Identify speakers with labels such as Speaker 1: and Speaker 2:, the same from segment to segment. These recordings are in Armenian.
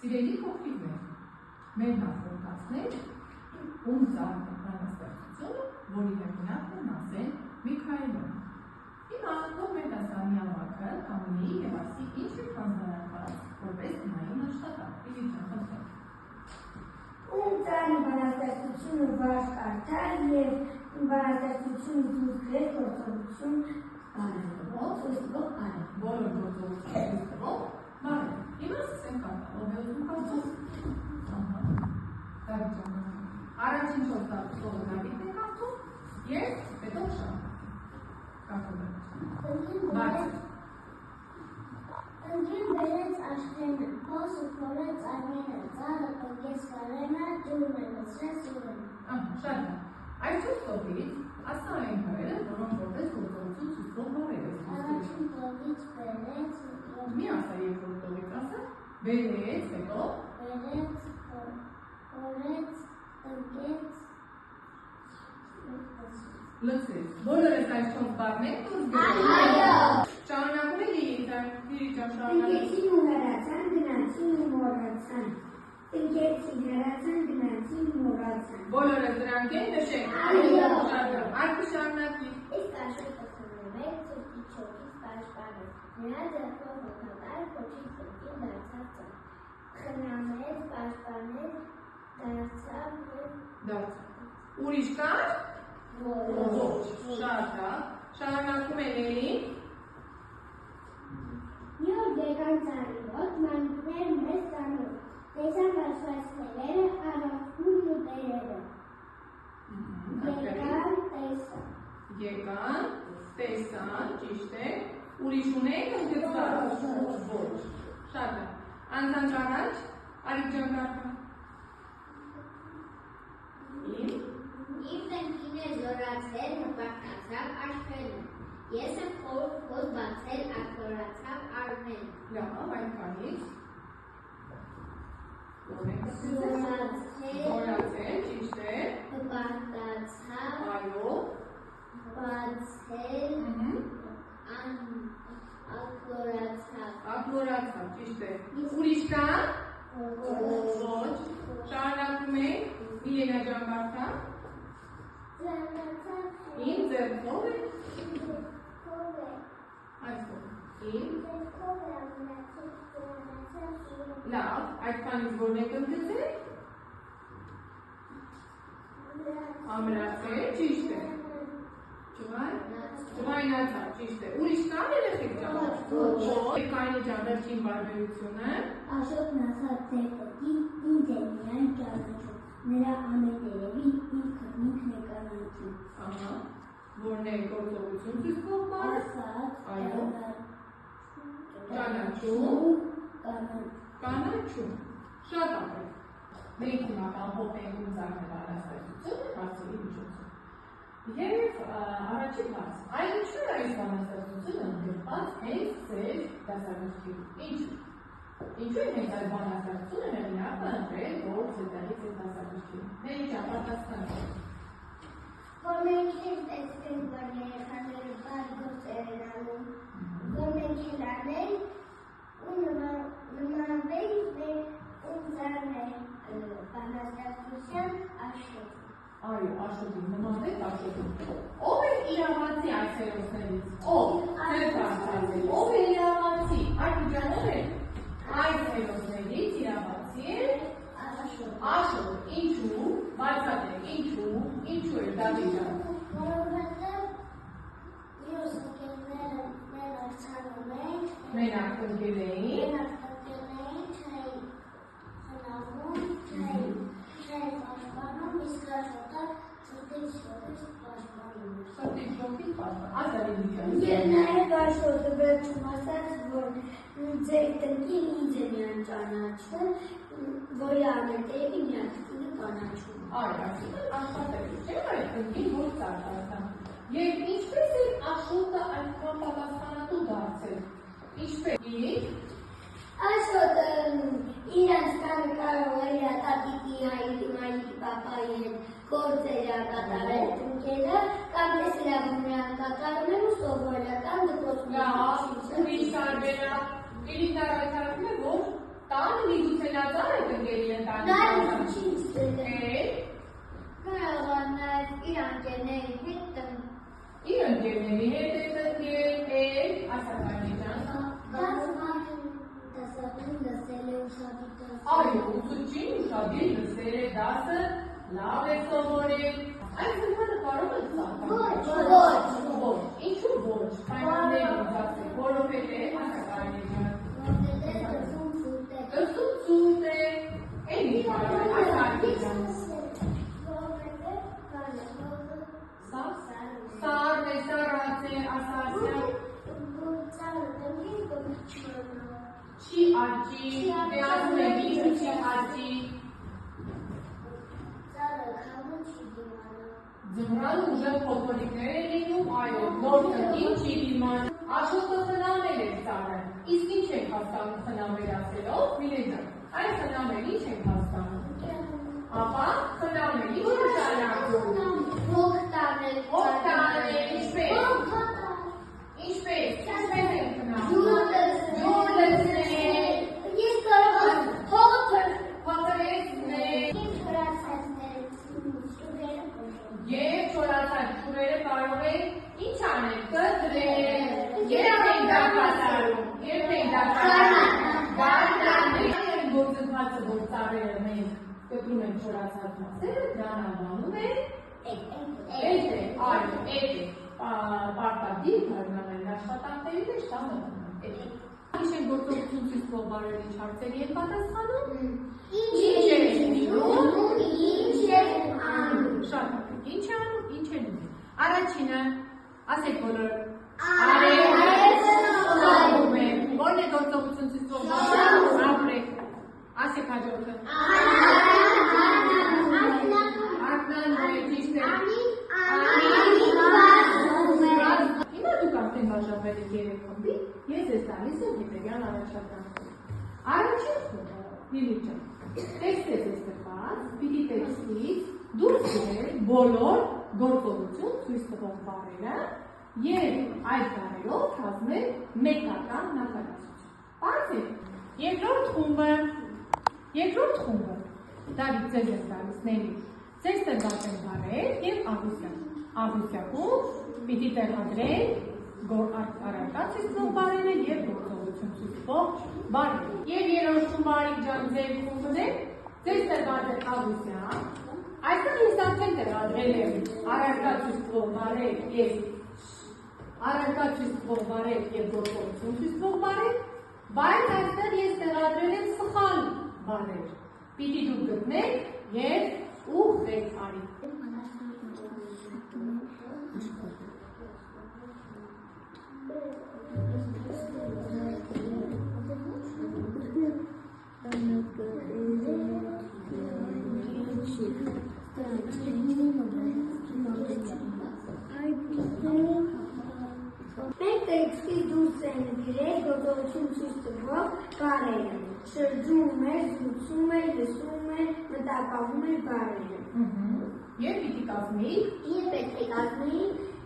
Speaker 1: Սիրելի փոքրիկներ, մեր նախորդածներ ում ծառն է բանաստեղծությունը, որի հեղինակն է Նասեն Միքայելյանը։ Հիմա ով մեր դասարանի ավագը կամենեի եւ ասի ինչ է հանձնարարված որպես թեմային աշխատանք։ Իլիջան, խնդրեմ։
Speaker 2: Ում ծառն բանաստեղծությունը վարժ կարդալ եւ բանաստեղծությունը դուրս գրել գործողություն անել։
Speaker 1: Բոլոր գործողությունները տվող բարը։ Հիմա սկսենք կարդալ։ Ով է ուզում կարդալ։ Առաջին 4 տողը Դավիթն է կարդում եւ հետո Շան։
Speaker 2: Ընկին բերեց աշխենը, փոսը փորեց արմենը, ծառը պնկեց կարենը, ջուրն է լցրեց ուրենը։
Speaker 1: Շատ է։ Այս 4 տողից ասա այն հայերը, որոնք որպես գործողություն ցույց տող բարեր ես։
Speaker 2: Առաջին տողից բերեց
Speaker 1: մի ասա երկրորդ տողից ասա, բերեց, հետո
Speaker 2: բերեց, փորեց, պնկեց,
Speaker 1: լցրեց։ Բոլորս այս 4 բառներ դուրս գերել։
Speaker 2: Այո։
Speaker 1: Շարունակում է Լիլիթան շարունակում։
Speaker 2: Տնկեցին ու հեռացան, գնացին ու մոռացան։ Տնկեցին, հեռացան, գնացին ու մոռացան։
Speaker 1: Բոլորս դրանք են նշենք։
Speaker 2: Այո։
Speaker 1: Արքի շարունակի։
Speaker 2: Իսկ աշխենը խմրվեց, ծրտի չոքից պաշտպանեց։ Նրա ձեռքով հոգատար փոչից ծրտի դարձավ ծառ։ Խնամեց, պաշտպանեց,
Speaker 1: դարձավ։ Ուրիշ կար։ Ոչ, շատ է։ Շարունակում է Լելին։
Speaker 2: Մի օր եկան ծառի մոտ, մանուկներ մեծ ծանոթ, տեսան բացված թելերը, առանցքուն ու տերերը։
Speaker 1: Եկան, տեսան, ճիշտ է։ Ուրիշ ունենք ընդգծված։ Ոչ, շատ է։ Անձանց առաջ, Արիք ջան կարդա։
Speaker 2: Իմ տնկին է զորացել, նպատացավ աշխենը, ես եմ փոս բացել, ակորացավ արմենը։
Speaker 1: Լավ, այն կանից։
Speaker 2: Զորացել,
Speaker 1: ճիշտ է։
Speaker 2: նպատացավ,
Speaker 1: Այո։
Speaker 2: բացել,
Speaker 1: ակորացավ, ճիշտ է։ Ուրիշ կա։ Ոչ, շարունակում է Միլենա ջան կարդա։ Իմ ձեռքով է։ Այսօր։ Իմ։ Լավ, այդքանից որն եք ընդգծել։ Ամրացել, ճիշտ է։ Ջվայնացավ, ճիշտ է։ Ուրիշ կան երեխեք ջան։ Ոչ։ Կայնի ջան վերջին բարբերությունը։
Speaker 2: Աշոտն ասաց ձեր տղին, ինձ է միայն ճանաչում, նրա ամեն երևին ինքն է կանաչում։
Speaker 1: Ահա, որն է գործողություն ցույց կողմած։
Speaker 2: Ասաց,
Speaker 1: Այո։ Ճանաչում, կանաչում։ Շատ ապրեք։ Մենք հիմա կանփոխենք ում ծառն է բանաստեղծությունը հարցերի միջոցով։ Եվ առաջին հարց, այլ ինչու է այս բանաստեղծությունը ընդգրկված հենց ձեր դասագրքերում։ Ինչու է հենց այդ բանաստեղծությունը հեղինակը ընտրել, որ ձերտեղից է դասագրքերում։ Մենք պատասխանենք։
Speaker 2: Որ մենք էլ տեսնենք, որ երեխաները բարի գործեր են անում, որ մենք էլ անենք ու նմանվենք մեր ում ծառն է բանաստեղծության Աշոտին։
Speaker 1: Այո, Աշոտին, նմանվեք Աշոտին։ Ով է իրավացի այս հերոսներից։ Ով է իրավացի։ Արքի ջան, ով է։ Այս հերոսներից իրավացի է Աշոտ։ Ինչու։ Բացատրեք, ինչու է Դավիթ ջան։
Speaker 2: Որովհետև մյուս ընկերները մեր արձանում են,
Speaker 1: Մենակ ընկել էին։
Speaker 2: Չէի պաշտպանում, իսկ Աշոտը ծրտից շոտից պաշտպանում էր։
Speaker 1: Ծրտից շոտից պաշտպանում։ Ազարելի ջան։
Speaker 2: Եվ նաև Աշոտը վերջում ասաց, որ ձեր տնկին ինձ է միայն ճանաչում, որի ամենտեղի միայն տնկինը կանաչում։
Speaker 1: Այո, այսինքն աշխատել չէ՞ այդ տնկին որ ծառայતા։ Եվ ինչպես է Աշոտը այդքան պատասխանատու դարձել։ Ինչպես։
Speaker 2: Աշոտը իրանց տանը կարող է իր տատիկի, հայրիկի, պապայի հետ գործեր կատարել տնկերը, կամ տեսլյակում նրան կատարում են ու սովորական դպրոցում։
Speaker 1: Լավ, ուրիշ տարբերակ։ Էլիտար հայտարարում է, որ Տանը միգուցենածար է կնգերի ընտանիքը։
Speaker 2: Կարող է նաև իր ընկերների հետ
Speaker 1: իր ընկերների հետ է կնգել, ասականի ջան։ Այո, ուսուցչին ուշադիր լսել է դասը, լավ է սովորել։ Այս զմանը կարող է սարքել։ Ոչ, ինչու ոչ, պայմաններին դասել, որովհետև ասականի ջան։ Դրսում ծուտ է, էլի կարող է, ասականի ջան։ Սարն է, սարած է, ասացյա։ Չի աճի, ասում է ինչու չի աճի։ Ձմռանը ուժեղ փոթորիկներ է լինում, այո, նոր տնկին չի դիման։ Աշոտը խնամել է ծառը, իսկ ինչ ենք հասկանում խնամել ասելով, Միլեջան, այս խնամել ինչ ենք հասկանում։ Ապա խնամել, ինչ նշանակում։
Speaker 2: Հոգ տանել,
Speaker 1: ինչպես ենք խնամում։
Speaker 2: Ջուր լցնել, ես կարող եմ հողը
Speaker 1: փոխարեցնել։ Եվ չորացած ջուրերը կարող են ինչ անել, կտրել, երբ ենք դա կատարում, գարնանել, գործընթացը, որ ծառերը մենք կտրում ենք չորացած մասերը, դրան անվանում են էտ է, այո, էտ է, պարտադիր գարնանային աշխատանքների մեջ դա մտնում է։ Ինչ են գործողություն ցույց տվող բարերի հարցերի են պատասխանում։ Ինչ է լինում, ինչ է անում։ Շատ հաճախ։ Ինչ է անում, ինչ է լինում։ Առաջինը, ասեք բոլոր։ Արևը է։ Որն է գործողություն ցույց տվող բարը։ Ապրեք։ Ասեք հաջորդը։ Ակնան է, ճիշտ է։ Հիմա դուք արդեն բաժանվել եք երեք խմբի, ես ես տալիս եմ հետևյալ առաջադրանքով։ Առաջին խումբը, Լիլիթ ջան, տեքստը ձեզ տված, պիտի տեքստից դուրս բերել բոլոր գործողություն ցույց տվող բառերը եւ այդ բառերով կազմել մեկական նախադասություն։ Պարզեք։ Երկրորդ խումբը, Դավիթ ձեզ եմ տալիս ների, ձեզ տրված են բառեր եւ աղյուսակ։ Աղյուսակում պիտի տեղադրել առարկա ցույց տվող բառերը եւ գործողություն ցույց տվող բառերը։ Եվ երրորդ խումբը Արիկ ջան ձեր խումբն է, ձեզ տրված է աղյուսակ։ Այստեղ ես արդեն տեղադրել եմ առարկա ցույց տվող բառեր եւ գործողություն ցույց տվող բառեր, բայց այստեղ ես տեղադրել եմ սխալ բառեր։ Պիտի դուք գտնեք եւ ուղղեք Արիկ։
Speaker 2: Մենք տեքստի դուրս են գրել գործողություն ցույց տվող բառերը։ Շրջում է, զրուցում է, լսում է, մտապահում է բառերը։
Speaker 1: Եվ պիտի կազմի։
Speaker 2: Եվ պետք է կազմի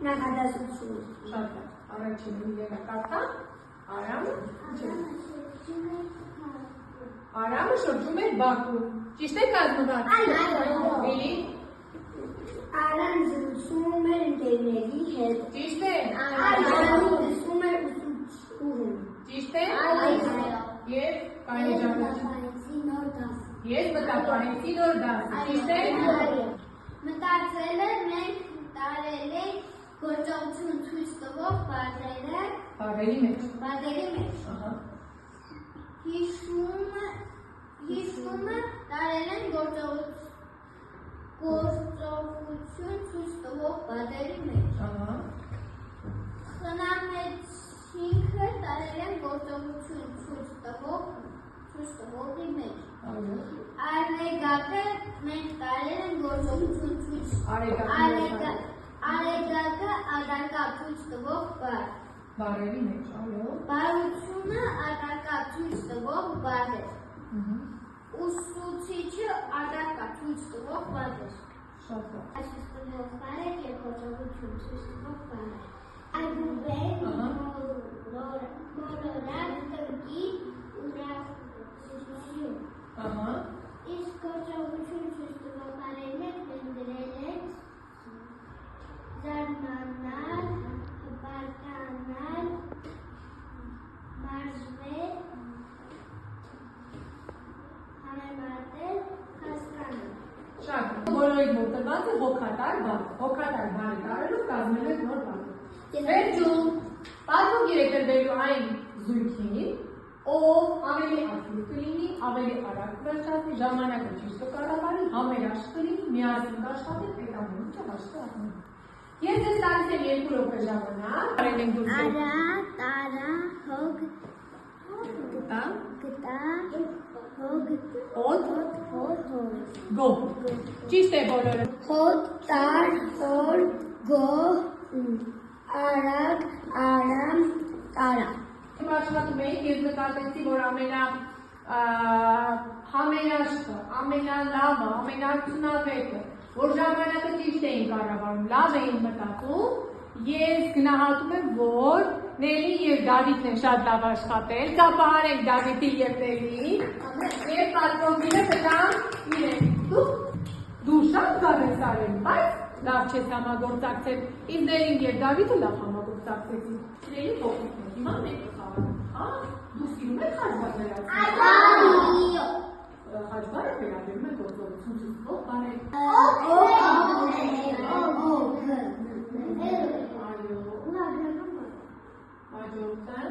Speaker 2: նախադասություն։
Speaker 1: Շատ լավ։ Առաջինը երակարտա, Արամը շրջում էր Բաքու։ Ճիշտ է կազմված։ Էլի։
Speaker 2: Արան զրուցում էր ընկերների հետ։
Speaker 1: Ճիշտ է։
Speaker 2: Արան լսում էր ուսուցչուհուն։
Speaker 1: Ճիշտ է։ Եվ Ես մտապահեցի նոր դասը։ Ճիշտ է։
Speaker 2: Մտածել է մենք տարել ենք գործողություն ցույց տվող
Speaker 1: բառերի մեջ։
Speaker 2: Հիշումը տարել են գործողություն ցույց տվող բառերի մեջ։ Խնամեցինքը տարել են գործողություն ցույց տվողի մեջ։ Արեգակը մենք տարել են գործողություն ցույց Արեգակը ադարկա ցույց տվող բառ։
Speaker 1: Բառերի մեջ, այո։
Speaker 2: Բարությունը ադարկա ցույց տվող բառ է։ Ուսուցիչը ադարկա ցույց տվող բառ է։
Speaker 1: Շատ լավ։
Speaker 2: Այսպես տվող բառ է եւ գործողություն ցույց տվող բառ է։ Այդուբեն մոլորակ տնկի ուրախություն Ուսուցիչ։
Speaker 1: Ահա։
Speaker 2: Իսկ գործողություն ցույց տվող բարերն ընդդրել են զարմանալ, հպարտանալ, մարզվել, համեմատել, հասկանալ։
Speaker 1: Շատ բոլորիդ մոտ տված է հոգատար բառ։ Հոգատար բառը կարելու կազմել եք նոր բառ։ Վերջում պատմում եկրվելու այն զույգին, ով ավելի ակտիվ կլինի, ավելի արագ վերջացնի, ժամանակը ճիշտ կկառավարի, համերաշխ կլինի, միասին կաշխատի, այդ ամենը հաշվի առնի։ Ես ձեզ տալիս եմ 2 րոպե ժամանակ, արել ենք դուրս։
Speaker 2: Արա, տարա, հոգ,
Speaker 1: Գտա,
Speaker 2: գտա, հոգ,
Speaker 1: օդ,
Speaker 2: հոտ,
Speaker 1: գո։ Ճիշտ է բոլորը։
Speaker 2: հոտ, տար, հոր, գո, արագ, արամ, տարա։
Speaker 1: Իմ աշխատում էինք, ես նկատեցի, որ համերաշխը, ամենալավը, ամենարդյունավետը, որ ժամանակը ճիշտ էին կառավարում, լավ էին մտածում, ես գնահատում եմ, որ Նելի և Դավիթն են շատ լավ աշխատել, ծափահարենք Դավիթի և Նելիին, և պատրոմները տամ իրեն։ Դու շատ լավ ես արել, բայց լավ չես համագործակցել, իսկ Նելին և Դավիթը լավ համագործակցեցին։ Նելի փոխնք է, հիմա մենք խաղանք, դու սիրում եք խաչբար վերածել։ Խաչբարը վերաբերում է գործողություն ցույց տվող բառեր։ Հաջորդան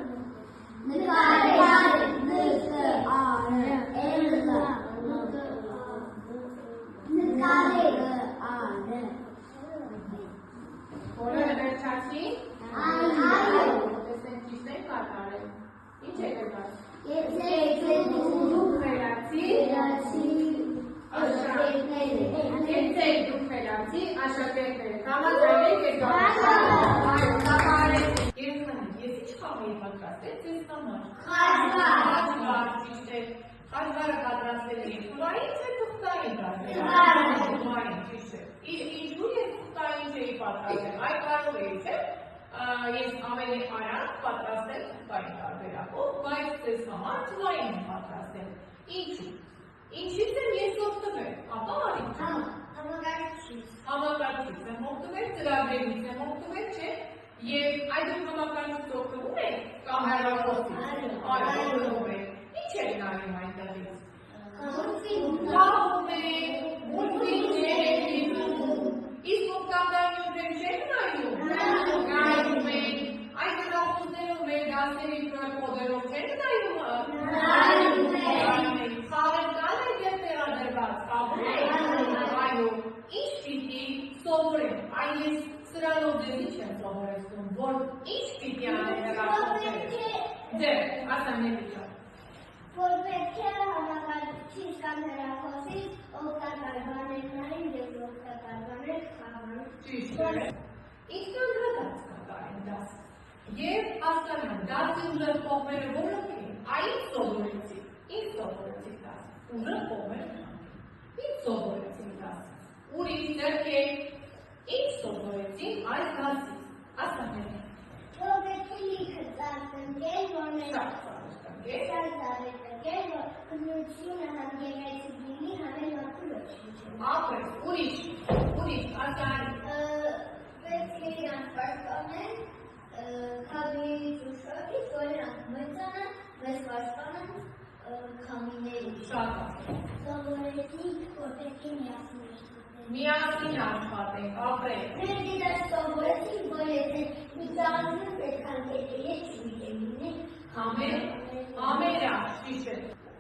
Speaker 1: Բոլորը վերջացի։ Տեսնենք ճիշտ եք կատարել։ Ինչ եք եկած։ Դուք խելացի, աշակերտներ եք, համաձայն եք եք կատարել։ Ես ինչ խաղ էի պատրաստել ձեզ համար։ Խաչբար, ճիշտ է։ Խաչբարը պատրաստել էի թվային, թե թղթային պատրաստել։ Թվային, ճիշտ է։ Ինչու ես թղթային չէի պատրաստել, այ կարող էի, թե ես ավելի արագ պատրաստել թղթային տարբերակով, բայց ձեզ համար թվային եմ պատրաստել։ Ինչու։ Ինչից եմ ես օգտվել, ապա արիք չեմ։ Համակարգից եմ օգտվել, ծրագրերից եմ օգտվել, չէ։ Եվ այդ համակարգից օգտվում եք կամ հեռախոսից։ Օգտվում եք։ Ինչ եք նայում այնտեղից։ Խաղում եք, մուլտֆիլմներ եք դիտում։ Իսկ օգտակարներում չեք նայում։ Նայում եք։ Այդ հեռախոսներով մեր դասերի կոդերով չեք նայում։ Նայում եք։ Խաղեր կան այդտեղ տեղադրված, խաղում եք։ Այո, ինչ պիտի սովորենք։ Այ ես սրանով ձեզ ինչ եմ սովորեցնում, որ ինչ պիտի անեք հեռախոսները։ Դե, ասեմ ներիչա։
Speaker 2: Որ պետք է համակարգչից կամ հեռախոսից օգտակար բաներ նայեն և օգտակար բաներ խաղան։
Speaker 1: Ճիշտ է։ Ինքնագրատած կատարեն դաս։ Եվ հասկանան, դասի ուժեղ կողմերը որոնք են, այն սովորեցիք, ինչ սովորեցիք դաս, ուժեղ կողմերը ինչ սովորեցիք դաս, ուրիշ ձեռքեր, ինչ սովորեցիք այս դասից, ասանեք։
Speaker 2: Որ պետք է լիքը ծաղտնկել, որ մենք շատ ծաղտնկել, որ կնությունը հանգեղեցիկ լինի համել մարդու ոչինչ։
Speaker 1: Ապրես, ուրիշ, ասանեք։
Speaker 2: Պետք է իրանք պաշտպանեն, քամիներից ու շոգից, որ իրանք մեծանան, մեզ պաշտպանեն քամիներից։
Speaker 1: Շատ
Speaker 2: Սովորեցինք, որ պետք է միասին աշխատել։
Speaker 1: Միասին աշխատենք, ապրենք։
Speaker 2: Մենք դիտած սովորեցինք, որ եթե մի ծաղրում պետք է ես չուիտեմ լինի։
Speaker 1: Համերաշխ, ճիշտ է։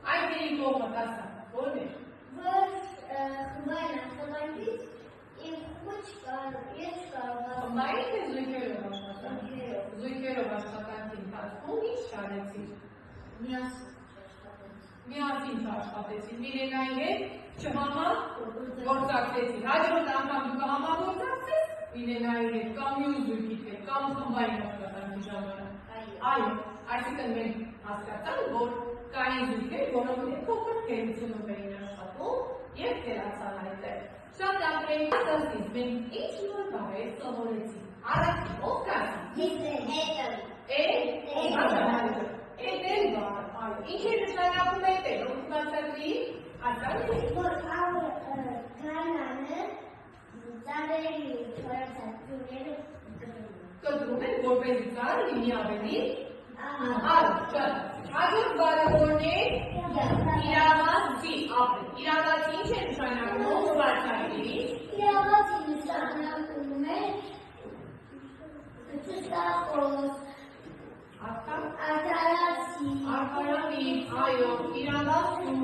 Speaker 1: Այդ դերի կողմը ասա, ո՞րն է։
Speaker 2: Որ խմբային աշխատանքից իմ խմբը ես չկարողացա։
Speaker 1: Խմբային թե զույգերով աշխատանք։ Զույգերով աշխատանքի ընթացքում ինչ չարեցիք։ Միասին չաշխատեցիք։ Միլենայի հետ չհամագործակցեցիք։ Հաջորդ անգամ դուք համագործակցեք Միլենայի հետ կամ մյուս զույգի հետ կամ խմբային աշխատանքի ժամանակ։ Այո, այսինքն մենք հասկացանք, որ կային զույգեր, որոնք փոքր գերությունով էին աշխատում և թերացան այդտեղ։ Շատ ապրենք դասից, մենք ինչ նոր բառեր սովորեցինք։ Առաջին ով կասի։
Speaker 2: Հետը։
Speaker 1: Էդ էլ բառը։ Ինչ է նշանակում է տեղումնացրի, հասկանում եք։
Speaker 2: Որ գարնանը ծառերի թորացածուները
Speaker 1: կտրում են, որպես ծառ լինի ավելի Հաջորդ բարևորն է իրավացի, իրավացի ինչ է նշանակում բարձրացի։
Speaker 2: իրավացի նշանակում է ճշտախոս, արդարացի, այո, իրավացում,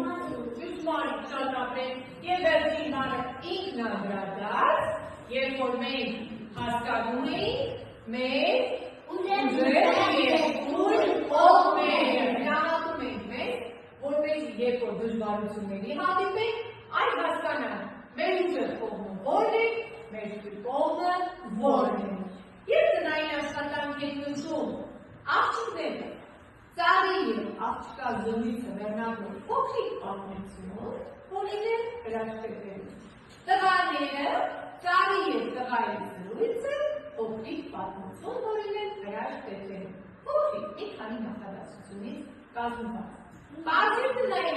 Speaker 2: ճշմարիտ շատ ապրեն և վերջին բանը ինքնագրադարձ, երբ որ մենք հասկանում էինք, մեր Երբ որ դժվարությունների հանդիպենք, այդ հասկանանք, մեր ուժեղ կողմը որն է, մեր թույլ կողմը որն է։ Ես տնային աշխատանք եք նշում, աղջիկները, ծառի և աղջկա զրույցը վերնագրում փոքրիկ պատմություն, որ լիներ հրաշքերում։ Տղաները, ծառի և տղայի զրույցը փոքրիկ պատմություն, որ լիներ հրաշքերում։ Փոքրիկ մի քանի նախադասությունից կազմված։ Բարձր տնային